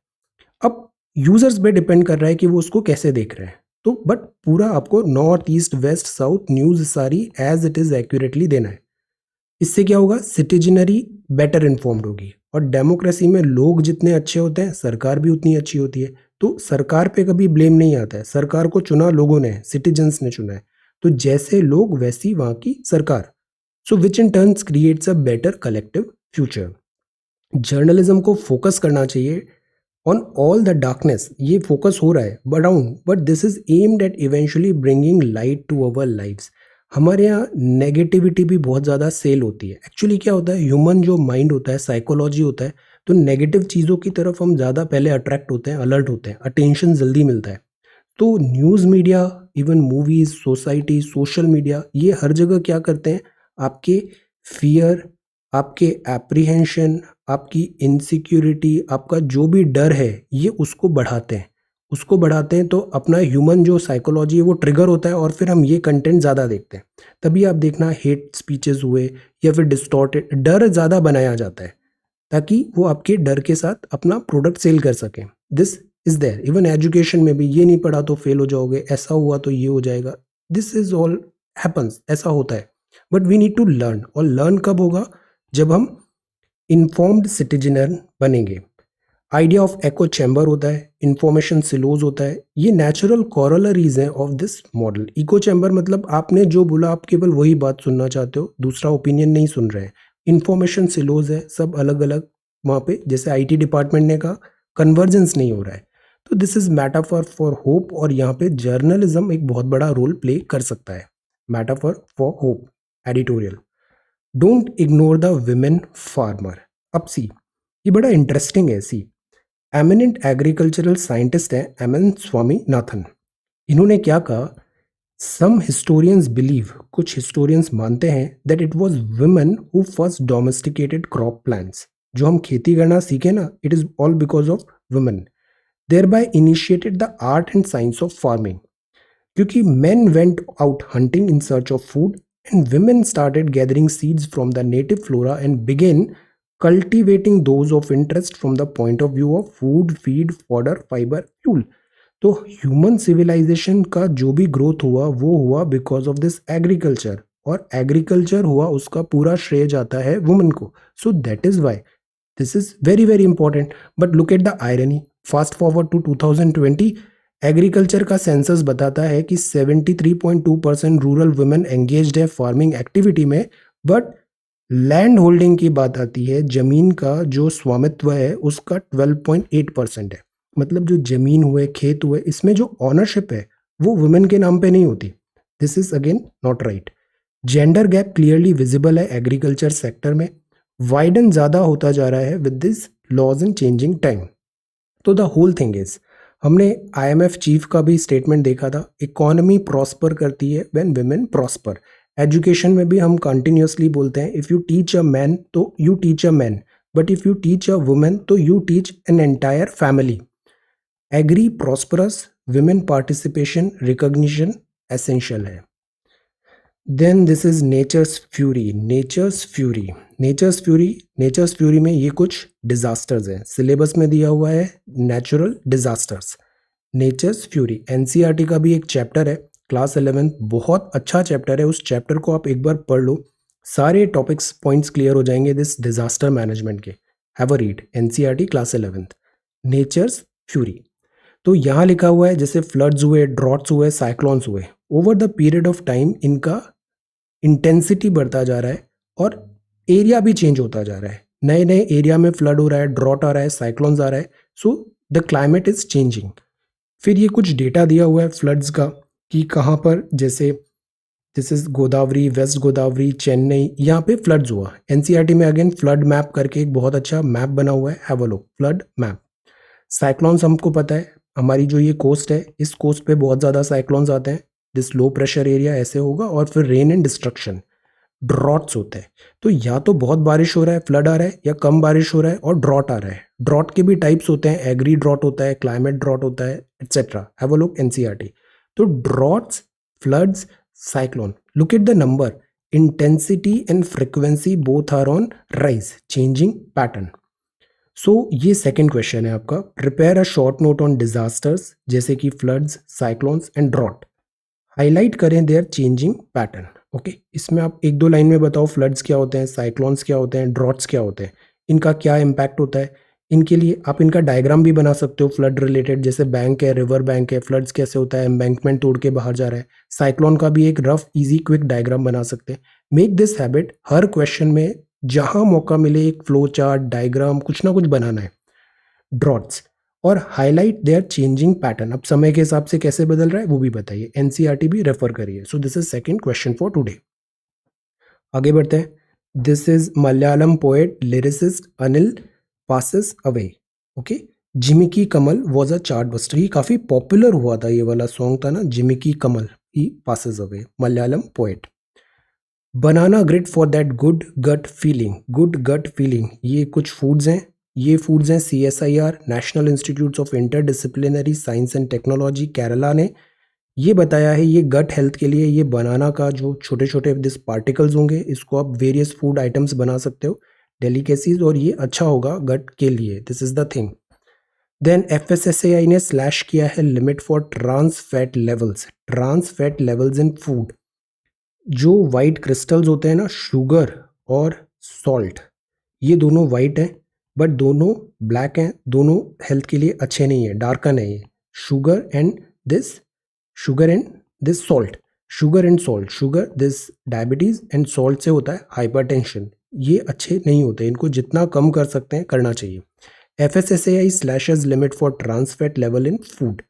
अब यूजर्स पे डिपेंड कर रहा है कि वो उसको कैसे देख रहे हैं। तो बट पूरा आपको north east west south news सारी एज इट इज़ एक्यूरेटली देना है। इससे क्या होगा, सिटीजनरी बेटर इन्फॉर्म्ड होगी, और डेमोक्रेसी में लोग जितने अच्छे होते हैं सरकार भी उतनी अच्छी होती है। तो सरकार पे कभी ब्लेम नहीं आता है, सरकार को चुना लोगों ने, सिटीजन्स ने चुना है। तो जैसे लोग वैसी वहाँ की सरकार। So which in turns creates a better collective future. Journalism को फोकस करना चाहिए ऑन ऑल द डार्कनेस। ये फोकस हो रहा है around, but this is aimed at eventually bringing light to our lives. हमारे यहाँ नेगेटिविटी भी बहुत ज़्यादा सेल होती है। एक्चुअली क्या होता है, ह्यूमन जो माइंड होता है, साइकोलॉजी होता है, तो नेगेटिव चीज़ों की तरफ हम ज़्यादा पहले अट्रैक्ट होते हैं, अलर्ट होते हैं, अटेंशन जल्दी मिलता है। तो news media, even movies, society, social media, ये हर जगह क्या करते हैं, आपके फियर, आपके एप्रीहेंशन, आपकी इनसिक्योरिटी, आपका जो भी डर है, ये उसको बढ़ाते हैं। उसको बढ़ाते हैं तो अपना ह्यूमन जो साइकोलॉजी है वो ट्रिगर होता है, और फिर हम ये कंटेंट ज़्यादा देखते हैं। तभी आप देखना हेट स्पीचेस हुए या फिर डिस्टॉर्टेड, डर ज़्यादा बनाया जाता है ताकि वो आपके डर के साथ अपना प्रोडक्ट सेल कर सकें। This is there. Even education में भी, ये नहीं पढ़ा तो फेल हो जाओगे, ऐसा हुआ तो ये हो जाएगा। दिस इज ऑल हैपन्स, ऐसा होता है। But we need to learn, और लर्न कब होगा, जब हम इन्फॉर्म्ड सिटीजन बनेंगे। आइडिया ऑफ एको चैम्बर होता है, इंफॉर्मेशन सिलोज होता है, ये नेचुरल कॉरोलरीज हैं of this model. Echo chamber मतलब आपने जो बोला आप केवल वही बात सुनना चाहते हो, दूसरा ओपिनियन नहीं सुन रहे हैं। इंफॉर्मेशन सिलोज है, सब अलग अलग वहाँ पे, जैसे आईटी डिपार्टमेंट ने कहा कन्वर्जेंस नहीं हो रहा है। तो this is metaphor for hope, और यहाँ पे जर्नलिज्म एक बहुत बड़ा रोल प्ले कर सकता है। Metaphor for hope editorial. Don't ignore the women farmer. अब सी, ये बड़ा इंटरेस्टिंग है। सी, एमिनेंट एग्रीकल्चरल साइंटिस्ट है एम स्वामीनाथन। इन्होंने क्या कहा, सम हिस्टोरियंस बिलीव, कुछ हिस्टोरियंस मानते हैं that it was women who first domesticated crop plants. जो हम खेती करना सीखे ना, it is all because of women. thereby initiated the art and science of farming, क्योंकि men went out hunting in search of food and women started gathering seeds from the native flora and began cultivating those of interest from the point of view of food, feed, fodder, fiber, fuel. तो human civilisation का जो भी growth हुआ वो हुआ because of this agriculture, और agriculture हुआ उसका पूरा श्रेय जाता है वुमेन को। So that is why this is very very important. But look at the irony, fast forward to 2020, agriculture का सेंसस बताता है कि 73.2% रूरल वुमेन एंगेज्ड है फार्मिंग एक्टिविटी में, बट लैंड होल्डिंग की बात आती है, जमीन का जो स्वामित्व है उसका 12.8% है। मतलब जो जमीन हुए, खेत हुए, इसमें जो ऑनरशिप है वो वुमेन के नाम पे नहीं होती। This is again not right. Gender gap clearly visible है एग्रीकल्चर सेक्टर में, वाइडन ज़्यादा होता जा रहा है with this laws in changing time. तो द होल थिंग इज, हमने आईएमएफ चीफ का भी स्टेटमेंट देखा था, इकोनॉमी प्रॉस्पर करती है व्हेन वुमेन प्रॉस्पर। एजुकेशन में भी हम कंटिन्यूअसली बोलते हैं, if you teach a man तो you teach a man, but if you teach a women तो you teach an entire family. Agri prosperous, women participation recognition essential है। Then this is nature's fury. Nature's fury, nature's fury, nature's fury में ये कुछ disasters हैं, syllabus में दिया हुआ है natural disasters. Nature's fury NCERT का भी एक चैप्टर है, क्लास 11, बहुत अच्छा चैप्टर है। उस चैप्टर को आप एक बार पढ़ लो, सारे टॉपिक्स पॉइंट्स क्लियर हो जाएंगे दिस डिजास्टर मैनेजमेंट के। Have a read NCERT class 11th, nature's fury. तो यहाँ लिखा हुआ है जैसे फ्लड्स हुए, ड्रॉट्स हुए, साइक्लोन्स हुए, over the period of time इनका इंटेंसिटी बढ़ता जा रहा है और एरिया भी चेंज होता जा रहा है। नए नए एरिया में फ्लड हो रहा है, ड्रॉट आ रहा है, साइक्लोन्स आ रहा है। So the climate is changing. फिर ये कुछ डेटा दिया हुआ है फ्लड्स का कि कहाँ पर, जैसे this is Godavari, west Godavari, Chennai, यहाँ पे फ्लड्स हुआ। एनसीईआरटी में अगेन फ्लड मैप करके एक बहुत अच्छा मैप बना हुआ है, have a look, flood map. Cyclones हमको पता है, हमारी जो ये कोस्ट है, इस कोस्ट पे बहुत ज़्यादा साइक्लोन्स आते हैं। दिस लो प्रेशर एरिया ऐसे होगा, और फिर रेन एंड डिस्ट्रक्शन, ड्रॉट्स होते हैं। तो या तो बहुत बारिश हो रहा है, फ्लड आ रहा है, या कम बारिश हो रहा है और ड्रॉट आ रहा है। ड्रॉट के भी टाइप्स होते हैं, एग्री ड्रॉट होता है, क्लाइमेट ड्रॉट होता है, etcetera. Have a look NCERT. तो droughts, floods, cyclone, look at the number, intensity and frequency both are on rise, changing pattern. So ये सेकेंड क्वेश्चन है आपका, prepare a short note on disasters जैसे कि floods, cyclones and drought, highlight करें their changing pattern. Okay, इसमें आप एक दो लाइन में बताओ फ्लड्स क्या होते हैं, साइक्लोन्स क्या होते हैं, ड्रॉट्स क्या होते हैं, इनका क्या इम्पैक्ट होता है। इनके लिए आप इनका डायग्राम भी बना सकते हो फ्लड रिलेटेड, जैसे बैंक है, रिवर बैंक है, फ्लड्स कैसे होता है, एम्बैंकमेंट तोड़ के बाहर जा रहा है। साइक्लोन का भी एक रफ इजी क्विक डायग्राम बना सकते हैं। Make this habit, her question में जहां मौका मिले एक फ्लो चार्ट, डायग्राम, कुछ ना कुछ बनाना है। ड्रॉट्स, और हाईलाइट देयर चेंजिंग पैटर्न, अब समय के हिसाब से कैसे बदल रहा है वो भी बताइए, एनसीईआरटी भी रेफर करिए। So this is second question for today. आगे बढ़ते हैं। This is Malayalam poet lyricist Anil passes away. Okay, Jimikki Kammal was a chart buster. ये काफी पॉपुलर हुआ था, ये वाला सॉन्ग था ना, जिमिकी कमल ही passes away, Malayalam poet. Banana grid for that good gut feeling, good gut feeling, ये कुछ फूड्स हैं। ये फूड्स हैं CSIR, national institutes of interdisciplinary science and technology, Kerala ने ये बताया है। ये गट हेल्थ के लिए, ये बनाना का जो छोटे छोटे दिस पार्टिकल्स होंगे, इसको आप वेरियस फूड आइटम्स बना सकते हो, डेलिकेसीज, और ये अच्छा होगा गट के लिए। This is the thing. Then FSSAI ने स्लैश किया है limit for trans fat levels, trans fat levels in food. जो वाइट क्रिस्टल्स होते हैं ना, शुगर और सॉल्ट, ये दोनों वाइट हैं बट दोनों ब्लैक हैं, दोनों हेल्थ के लिए अच्छे नहीं है, डार्कन है ये। Sugar and this, sugar and this salt, sugar and salt, sugar this diabetes and salt से होता है हाइपरटेंशन। ये अच्छे नहीं होते, इनको जितना कम कर सकते हैं करना चाहिए। FSSAI slashes limit for trans fat level in food.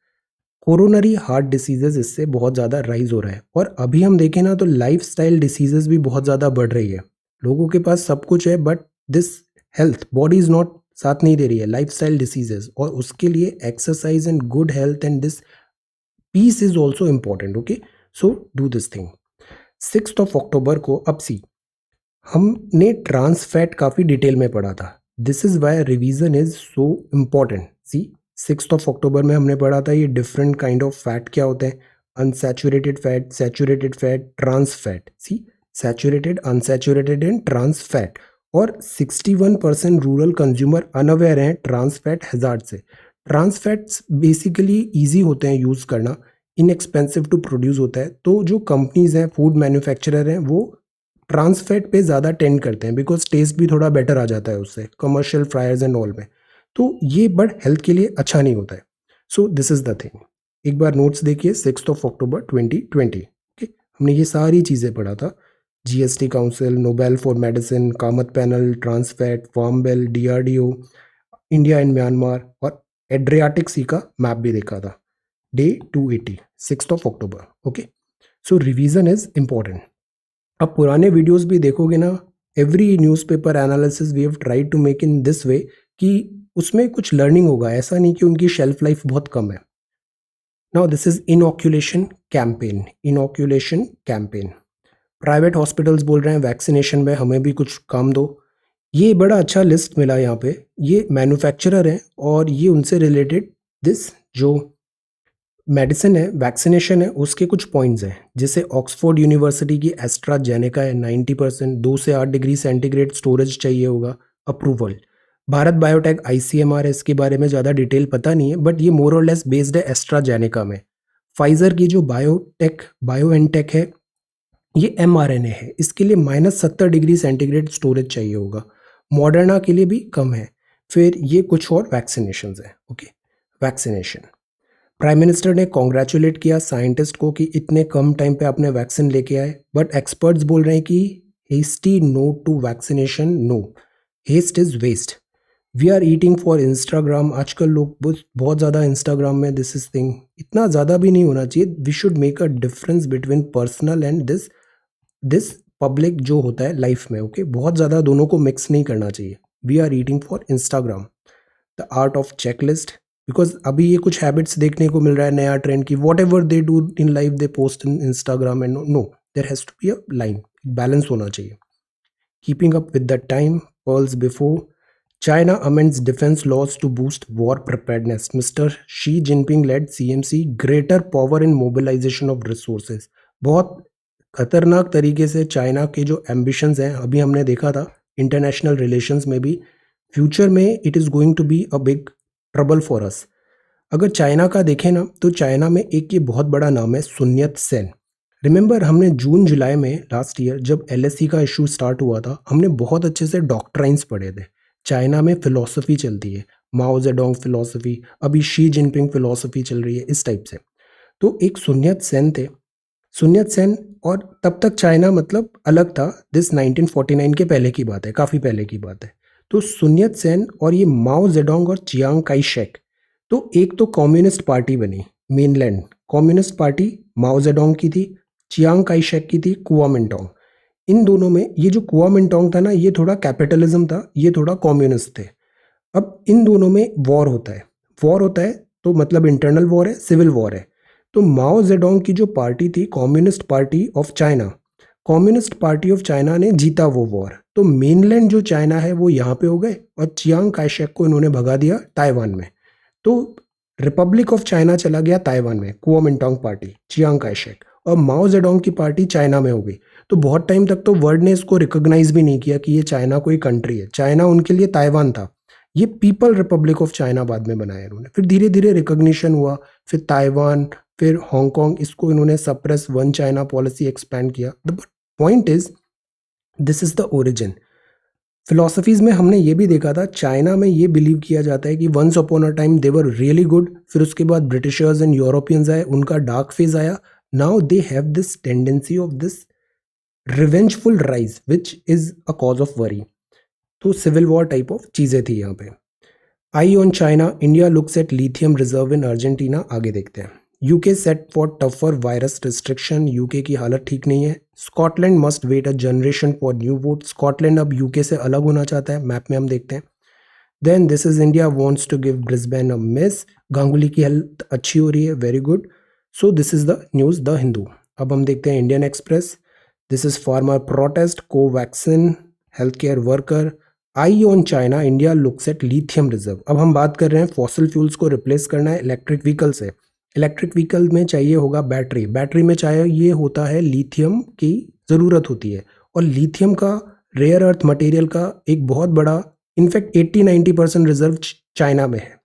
Coronary heart diseases इससे बहुत ज़्यादा राइज हो रहा है, और अभी हम देखें ना तो लाइफस्टाइल डिसीजेज भी बहुत ज़्यादा बढ़ रही है। लोगों के पास सब कुछ है but this health body is not साथ नहीं दे रही है, लाइफस्टाइल डिसीजेज, और उसके लिए exercise and good health and this piece is also important. Okay, so do this thing. 6 अक्टूबर को अब सी हमने ट्रांस फैट काफ़ी डिटेल में पढ़ा था। This is why revision is so important. See 6 October में हमने पढ़ा था ये डिफरेंट काइंड ऑफ फैट क्या होते हैं, unsaturated fat, saturated fat, trans fat. See saturated, unsaturated and trans fat. और 61% रूरल कंज्यूमर अनअवेयर हैं ट्रांस फैट हैजार्ड से। ट्रांस फैट्स बेसिकली ईजी होते हैं यूज़ करना, इनएक्सपेंसिव टू प्रोड्यूस होता है, तो जो कंपनीज हैं, फूड मैन्युफैक्चरर हैं, वो ट्रांस फैट पे ज़्यादा टेंड करते हैं बिकॉज टेस्ट भी थोड़ा बेटर आ जाता है उससे कमर्शियल फ्रायर्स एंड ऑल में। तो ये बट हेल्थ के लिए अच्छा नहीं होता है। So this is the thing. एक बार नोट्स देखिए 6 अक्टूबर 2020। ओके, हमने ये सारी चीज़ें पढ़ा था। GST council, Nobel for medicine, Kamath panel, trans fat, farm bill, DRDO, India and Myanmar, और एड्रियाटिक सी का मैप भी देखा था। Day 280, 6 October. Okay, so revision is important. अब पुराने वीडियोस भी देखोगे ना, every newspaper analysis we have tried to make in this way कि उसमें कुछ लर्निंग होगा, ऐसा नहीं कि उनकी शेल्फ लाइफ बहुत कम है। Now this is inoculation campaign. Inoculation campaign, private hospitals बोल रहे हैं वैक्सीनेशन में हमें भी कुछ काम दो। ये बड़ा अच्छा लिस्ट मिला यहाँ पे, ये मैन्युफैक्चरर हैं और ये उनसे रिलेटेड दिस जो मेडिसिन है, वैक्सीनेशन है, उसके कुछ पॉइंट्स हैं। जैसे ऑक्सफोर्ड यूनिवर्सिटी की एस्ट्राजेनेका है, 90%, 2 से 8 डिग्री सेंटीग्रेड स्टोरेज चाहिए होगा, अप्रूवल। भारत बायोटेक ICMR है, इसके बारे में ज़्यादा डिटेल पता नहीं है बट ये मोर और लेस बेस्ड है एस्ट्राजेनेका में। फाइजर की जो बायोएनटेक है, ये mRNA है, इसके लिए -70 डिग्री सेंटीग्रेड स्टोरेज चाहिए होगा। मॉडर्ना के लिए भी कम है। फिर ये कुछ और वैक्सीनेशन है। ओके, वैक्सीनेशन, प्राइम मिनिस्टर ने कॉन्ग्रेचुलेट किया साइंटिस्ट को कि इतने कम टाइम पे आपने वैक्सीन लेके आए, बट एक्सपर्ट्स बोल रहे हैं कि hasty no to vaccination, no, haste is waste. We are eating for Instagram, आजकल लोग बहुत ज़्यादा इंस्टाग्राम में दिस इज थिंग, इतना ज़्यादा भी नहीं होना चाहिए। We should make a difference between personal and this this public जो होता है लाइफ में। ओके, बहुत ज़्यादा दोनों को मिक्स नहीं करना चाहिए। We are eating for Instagram, the art of checklist, because अभी ये कुछ हैबिट्स देखने को मिल रहा है नया ट्रेंड की whatever they do in life they post in Instagram and no, there has to be a line, balance होना चाहिए। Keeping up with the time, pearls before, China amends defence laws to boost war preparedness, mister Xi Jinping led CMC, greater power in mobilisation of resources. बहुत खतरनाक तरीके से China के जो ambitions हैं, अभी हमने देखा था इंटरनेशनल रिलेशंस में भी, फ्यूचर में it is going to be a big trouble for us. अगर चाइना का देखें ना तो चाइना में एक ये बहुत बड़ा नाम है सुन्यत सेन। रिमेंबर हमने जून जुलाई में लास्ट ईयर जब LSE का इशू स्टार्ट हुआ था, हमने बहुत अच्छे से डॉक्ट्राइंस पढ़े थे। चाइना में फिलॉसफी चलती है, माओ जेडोंग फिलॉसफी, अभी शी जिनपिंग फिलॉसफी चल रही है, इस टाइप से। तो एक सुन्यत सेन थे, सुन्यत सेन, और तब तक चाइना मतलब अलग था। दिस 1949 के पहले की बात है, काफ़ी पहले की बात है। तो सुन्यत सेन और ये माओ जेडोंग और चियांग काई शेक, तो एक तो कम्युनिस्ट पार्टी बनी, मेनलैंड कम्युनिस्ट पार्टी माओ जेडोंग की थी, चियांग काई शेक की थी कुओमिंटांग। इन दोनों में ये जो कुओमिंटांग था ना, ये थोड़ा कैपिटलिज्म था, ये थोड़ा कम्युनिस्ट थे। अब इन दोनों में वॉर होता है, वॉर होता है तो मतलब इंटरनल वॉर है, सिविल वॉर है। तो माओ जेडोंग की जो पार्टी थी, communist party of China, communist party of China ने जीता वो वॉर, तो मेनलैंड जो चाइना है वो यहाँ पे हो गए और चियांग काइशेक को इन्होंने भगा दिया ताइवान में। तो रिपब्लिक ऑफ चाइना चला गया ताइवान में, कुओमिंटांग पार्टी, चियांग काइशेक, और माओ जेडोंग की पार्टी चाइना में हो गई। तो बहुत टाइम तक तो वर्ल्ड ने इसको रिकॉग्नाइज भी नहीं किया कि ये चाइना कोई कंट्री है, चाइना उनके लिए ताइवान था। ये पीपल रिपब्लिक ऑफ चाइना बाद में बनाया इन्होंने, फिर धीरे धीरे रिकॉग्निशन हुआ, फिर ताइवान, फिर हांगकांग, इसको इन्होंने suppress one China policy expand किया। The point is this is the origin. Philosophies में हमने ये भी देखा था, चाइना में ये बिलीव किया जाता है कि once upon a time they were really good, फिर उसके बाद ब्रिटिशर्स एंड यूरोपियंस आए, उनका डार्क फेज आया। Now they have this tendency of this revengeful rise which is a cause of worry. तो सिविल वॉर टाइप ऑफ चीज़ें थी यहाँ पे। Eye on China, India looks at lithium reserve in Argentina. आगे देखते हैं। UK set for tougher virus restriction, UK की हालत ठीक नहीं है। Scotland must wait a generation for new vote, Scotland अब यूके से अलग होना चाहता है, मैप में हम देखते हैं। Then this is India wants to give Brisbane a miss, Ganguly की हेल्थ अच्छी हो रही है, very good. So this is the news the Hindu. अब हम देखते हैं Indian Express. This is farmer protest, Covaxin, health care worker. Eye on China, India looks at lithium reserve. अब हम बात कर रहे हैं फॉसिल फ्यूल्स को रिप्लेस करना है इलेक्ट्रिक व्हीकल से। इलेक्ट्रिक व्हीकल में चाहिए होगा बैटरी, बैटरी में चाहिए होता है लिथियम की ज़रूरत होती है। और लिथियम का रेयर अर्थ मटेरियल का एक बहुत बड़ा, इनफैक्ट 80-90% रिजर्व चाइना में है।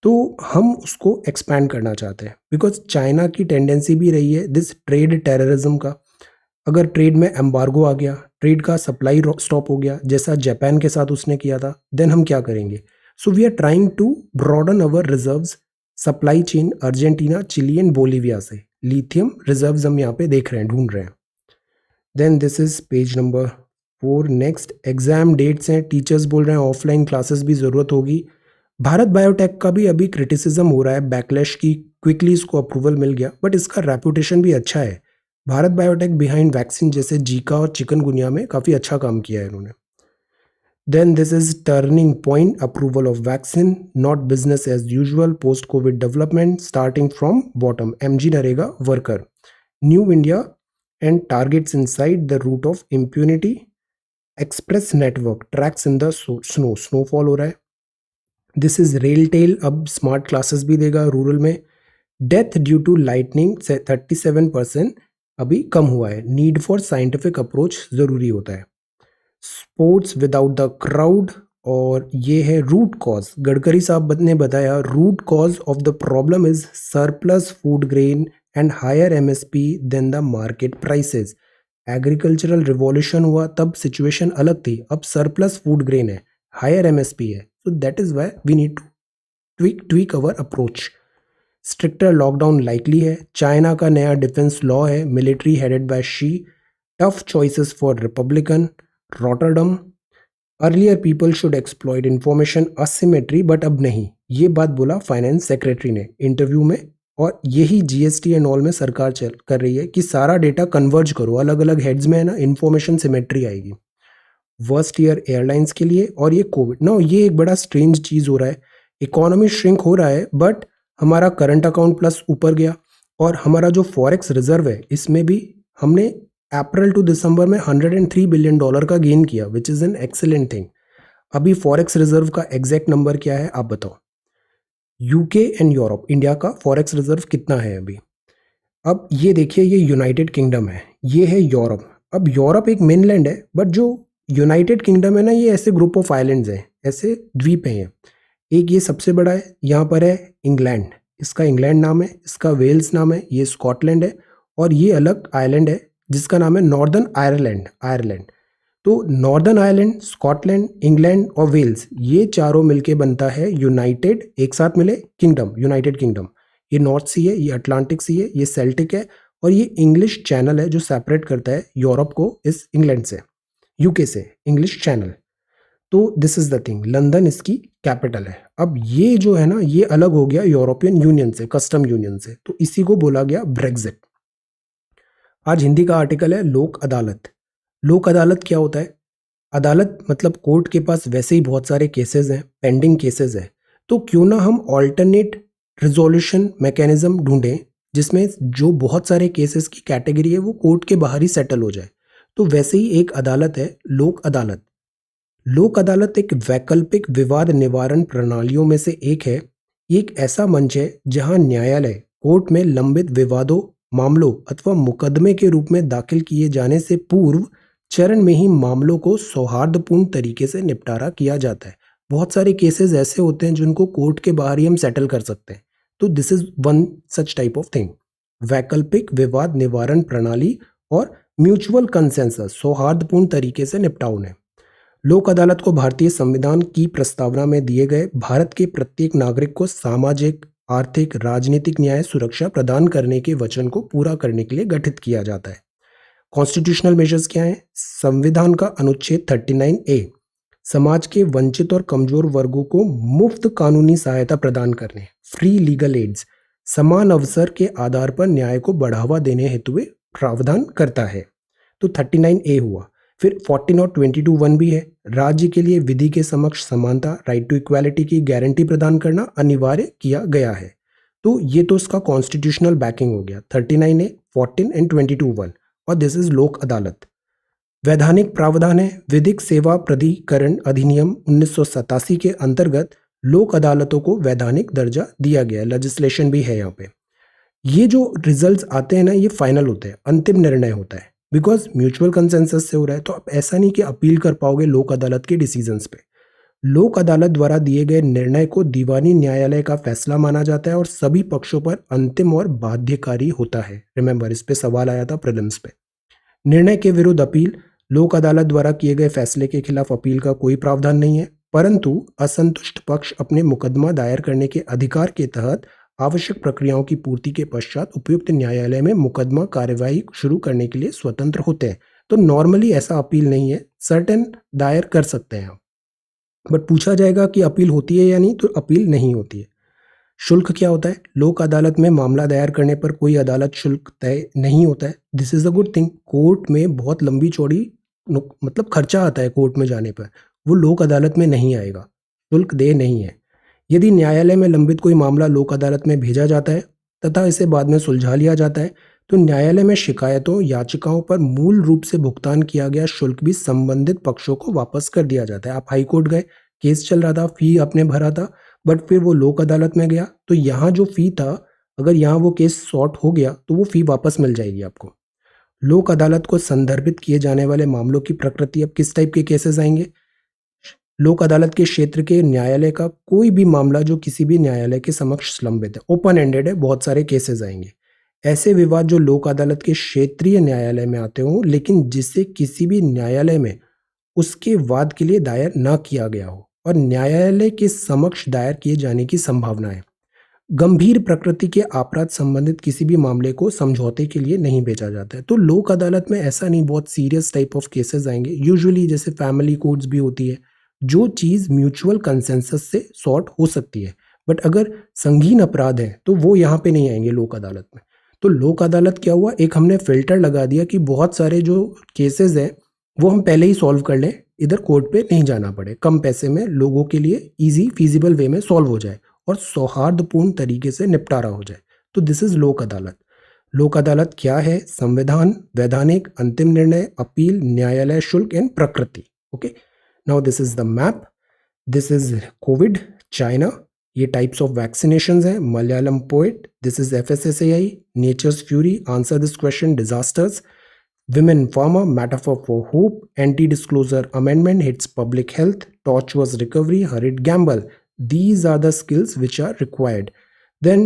तो हम उसको एक्सपैंड करना चाहते हैं बिकॉज चाइना की टेंडेंसी भी रही है दिस ट्रेड टेररिज्म का। अगर ट्रेड में एम्बार्गो आ गया, ट्रेड का सप्लाई स्टॉप हो गया जैसा जापान के साथ उसने किया था, देन हम क्या करेंगे? So we are trying to broaden our reserves, supply chain Argentina, Chile and Bolivia से लिथियम रिजर्व्स हम यहाँ पे देख रहे हैं, ढूंढ रहे हैं। Then this is page number 4। Next exam dates हैं, टीचर्स बोल रहे हैं ऑफलाइन क्लासेस भी ज़रूरत होगी। भारत बायोटेक का भी अभी क्रिटिसिज्म हो रहा है बैकलैश की, क्विकली इसको अप्रूवल मिल गया बट इसका रेपुटेशन भी अच्छा है। भारत बायोटेक बिहाइंड वैक्सीन जैसे जीका और चिकनगुनिया में काफ़ी अच्छा काम किया है इन्होंने। Then this is turning point, approval of vaccine, not business as usual, post covid development starting from bottom, MG NREGA worker, new India and targets inside the root of impunity, express network tracks in the snow, snowfall हो रहा है। This is rail tale, अब smart classes भी देगा rural में। Death due to lightning से 37% अभी कम हुआ है, नीड फॉर साइंटिफिक अप्रोच ज़रूरी होता है। स्पोर्ट्स विदाउट द क्राउड, और ये है रूट कॉज, गडकरी साहब ने बताया root cause of the problem is surplus food grain and higher MSP than the market prices. Agricultural revolution हुआ तब सिचुएशन अलग थी, अब सरप्लस फूड ग्रेन है, हायर एमएसपी है, so that is why we need to tweak our approach. Stricter lockdown likely है, China का नया डिफेंस लॉ है, military headed by Xi, tough choices for Republican, Rotterdam, earlier people should exploit information asymmetry, but अब नहीं, ये बात बोला finance secretary ने इंटरव्यू में। और यही जीएसटी एंड ऑल में सरकार चल कर रही है कि सारा डेटा कन्वर्ज करो, अलग अलग हेड्स में है ना, इंफॉर्मेशन सिमेट्री आएगी। वर्स्ट ईयर एयरलाइंस के लिए, और ये कोविड ना, ये एक बड़ा स्ट्रेंज चीज़ हो रहा है, इकोनॉमी श्रिंक हो रहा है बट हमारा करंट अकाउंट प्लस ऊपर गया, और हमारा जो फॉरेक्स रिजर्व है इसमें भी हमने अप्रैल टू दिसंबर में $103 बिलियन का गेन किया, which is an excellent thing. अभी फॉरेक्स रिजर्व का एग्जैक्ट नंबर क्या है आप बताओ? यूके एंड यूरोप, इंडिया का फॉरेक्स रिजर्व कितना है अभी? अब ये देखिए, ये यूनाइटेड किंगडम है, ये है यूरोप। अब यूरोप एक मेनलैंड है बट जो यूनाइटेड किंगडम है ना, ये ऐसे ग्रुप ऑफ आइलैंड्स हैं, ऐसे द्वीप हैं। एक ये सबसे बड़ा है, यहाँ पर है इंग्लैंड, इसका इंग्लैंड नाम है, इसका वेल्स नाम है, ये स्कॉटलैंड है, और ये अलग आइलैंड है जिसका नाम है नॉर्दर्न आयरलैंड, आयरलैंड। तो नॉर्दर्न आयरलैंड, स्कॉटलैंड, इंग्लैंड और वेल्स, ये चारों मिलके बनता है यूनाइटेड, एक साथ मिले किंगडम, यूनाइटेड किंगडम। ये नॉर्थ सी है, ये अटलांटिक सी है, ये सेल्टिक है, और ये इंग्लिश चैनल है जो सेपरेट करता है यूरोप को इस इंग्लैंड से, यूके से, इंग्लिश चैनल। तो this is the thing, London इसकी कैपिटल है। अब ये जो है ना, ये अलग हो गया यूरोपियन यूनियन से, कस्टम यूनियन से, तो इसी को बोला गया ब्रेग्जिट। आज हिंदी का आर्टिकल है लोक अदालत। लोक अदालत क्या होता है? अदालत मतलब कोर्ट के पास वैसे ही बहुत सारे केसेस हैं, पेंडिंग केसेस हैं, तो क्यों ना हम ऑल्टरनेट रिजोल्यूशन मैकेनिज्म ढूंढें जिसमें जो बहुत सारे केसेस की कैटेगरी है वो कोर्ट के बाहर ही सेटल हो जाए। तो वैसे ही एक अदालत है लोक अदालत। लोक अदालत एक वैकल्पिक विवाद निवारण प्रणालियों में से एक है। ये एक ऐसा मंच है जहां न्यायालय कोर्ट में लंबित विवादों, मामलों अथवा मुकदमे के रूप में दाखिल किए जाने से पूर्व चरण में ही मामलों को सौहार्दपूर्ण तरीके से निपटारा किया जाता है। बहुत सारे केसेस ऐसे होते हैं जिनको कोर्ट के बाहर ही हम सेटल कर सकते हैं, तो this is one such type of thing, वैकल्पिक विवाद निवारण प्रणाली और म्यूचुअल कंसेंसस, सौहार्दपूर्ण तरीके से निपटाव उन्हें। लोक अदालत को भारतीय संविधान की प्रस्तावना में दिए गए भारत के प्रत्येक नागरिक को सामाजिक, आर्थिक, राजनीतिक न्याय सुरक्षा प्रदान करने के वचन को पूरा करने के लिए गठित किया जाता है। कॉन्स्टिट्यूशनल मेजर्स क्या हैं? संविधान का अनुच्छेद 39A समाज के वंचित और कमजोर वर्गों को मुफ्त कानूनी सहायता प्रदान करने, फ्री लीगल एड्स, समान अवसर के आधार पर न्याय को बढ़ावा देने हेतु प्रावधान करता है। तो 39A हुआ। फिर 14 और 22(1) भी है। राज्य के लिए विधि के समक्ष समानता, राइट टू इक्वालिटी की गारंटी प्रदान करना अनिवार्य किया गया है। तो ये तो इसका कॉन्स्टिट्यूशनल बैकिंग हो गया, 39A, 14 एंड 22(1). और दिस इज लोक अदालत। वैधानिक प्रावधान है। विधिक सेवा प्राधिकरण अधिनियम 1987 के अंतर्गत लोक अदालतों को वैधानिक दर्जा दिया गया है। लेजिस्लेशन भी है यहाँ पे। ये जो रिजल्ट्स आते हैं ना, ये फाइनल होते हैं, अंतिम निर्णय होता है, बिकॉज म्यूचुअल कंसेंसस से हो रहा है। तो आप ऐसा नहीं कि अपील कर पाओगे लोक अदालत के डिसीजंस पे। लोक अदालत द्वारा दिए गए निर्णय को दीवानी न्यायालय का फैसला माना जाता है और सभी पक्षों पर अंतिम और बाध्यकारी होता है। रिमेंबर, इस पे सवाल आया था प्रीलिम्स पे। निर्णय के विरुद्ध अपील। लोक अदालत द्वारा किए गए फैसले के खिलाफ अपील का कोई प्रावधान नहीं है, परंतु असंतुष्ट पक्ष अपने मुकदमा दायर करने के अधिकार के तहत आवश्यक प्रक्रियाओं की पूर्ति के पश्चात उपयुक्त न्यायालय में मुकदमा कार्यवाही शुरू करने के लिए स्वतंत्र होते हैं। तो नॉर्मली ऐसा अपील नहीं है, सर्टेन दायर कर सकते हैं आप। बट पूछा जाएगा कि अपील होती है या नहीं, तो अपील नहीं होती है। शुल्क क्या होता है? लोक अदालत में मामला दायर करने पर कोई अदालत शुल्क तय नहीं होता है। This is a good thing. Court में बहुत लंबी चौड़ी मतलब खर्चा आता है कोर्ट में जाने पर, वो लोक अदालत में नहीं आएगा, शुल्क देय नहीं है। यदि न्यायालय में लंबित कोई मामला लोक अदालत में भेजा जाता है तथा इसे बाद में सुलझा लिया जाता है, तो न्यायालय में शिकायतों याचिकाओं पर मूल रूप से भुगतान किया गया शुल्क भी संबंधित पक्षों को वापस कर दिया जाता है। आप हाई कोर्ट गए, केस चल रहा था, फी आपने भरा था, बट फिर वो लोक अदालत में गया, तो यहाँ जो फी था, अगर यहाँ वो केस सॉर्ट हो गया तो वो फी वापस मिल जाएगी आपको। लोक अदालत को संदर्भित किए जाने वाले मामलों की प्रकृति, अब किस टाइप के केसेस आएंगे? लोक अदालत के क्षेत्र के न्यायालय का कोई भी मामला जो किसी भी न्यायालय के समक्ष लंबित है, ओपन एंडेड है, बहुत सारे केसेस आएंगे। ऐसे विवाद जो लोक अदालत के क्षेत्रीय न्यायालय में आते हों, लेकिन जिसे किसी भी न्यायालय में उसके वाद के लिए दायर ना किया गया हो और न्यायालय के समक्ष दायर किए जाने की संभावना है। गंभीर प्रकृति के अपराध संबंधित किसी भी मामले को समझौते के लिए नहीं भेजा जाता है। तो लोक अदालत में ऐसा नहीं, बहुत सीरियस टाइप ऑफ केसेस आएंगे। यूजुअली जैसे फैमिली कोर्ट्स भी होती है, जो चीज़ म्यूचुअल कंसेंसस से सॉर्ट हो सकती है, बट अगर संगीन अपराध है तो वो यहाँ पे नहीं आएंगे लोक अदालत में। तो लोक अदालत क्या हुआ, एक हमने फिल्टर लगा दिया कि बहुत सारे जो केसेस हैं वो हम पहले ही सॉल्व कर लें, इधर कोर्ट पे नहीं जाना पड़े, कम पैसे में लोगों के लिए इजी फीजिबल वे में सॉल्व हो जाए और सौहार्दपूर्ण तरीके से निपटारा हो जाए। तो दिस इज लोक अदालत। लोक अदालत क्या है? संविधान, वैधानिक, अंतिम निर्णय, अपील, न्यायालय शुल्क एंड प्रकृति। Okay, now this is the map. This is covid, China, ये टाइप्स ऑफ वैक्सीनेशन है। Malayalam poet, this is FSSAI, nature's fury, answer this question, disasters, Women Farmer, Metaphor for Hope, Anti-Disclosure Amendment hits public health, tortuous recovery, hurried gamble. These are the skills which are required. Then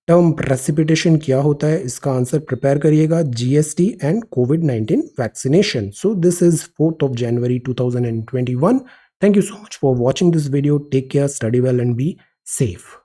term precipitation क्या होता है, इसका answer prepare करिएगा, GST and COVID-19 vaccination. So this is 4th of January 2021. Thank you so much for watching this video. Take care, study well and be safe.